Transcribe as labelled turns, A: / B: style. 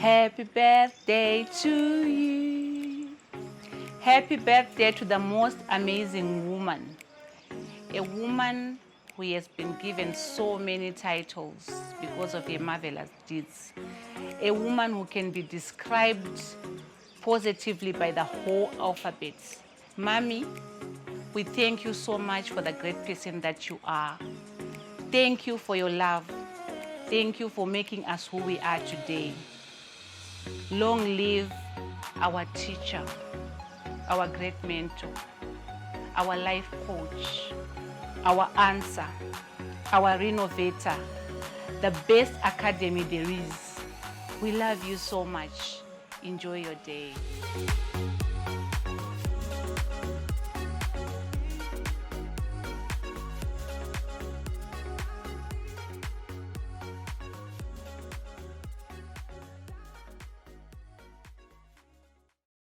A: Happy birthday to you. Happy birthday to the most amazing woman. A woman who has been given so many titles because of her marvelous deeds. A woman who can be described positively by the whole alphabet. Mommy, we thank you so much for the great person that you are. Thank you for your love. Thank you for making us who we are today. Long live our teacher, our great mentor, our life coach, our answer, our renovator, the best academy there is. We love you so much. Enjoy your day.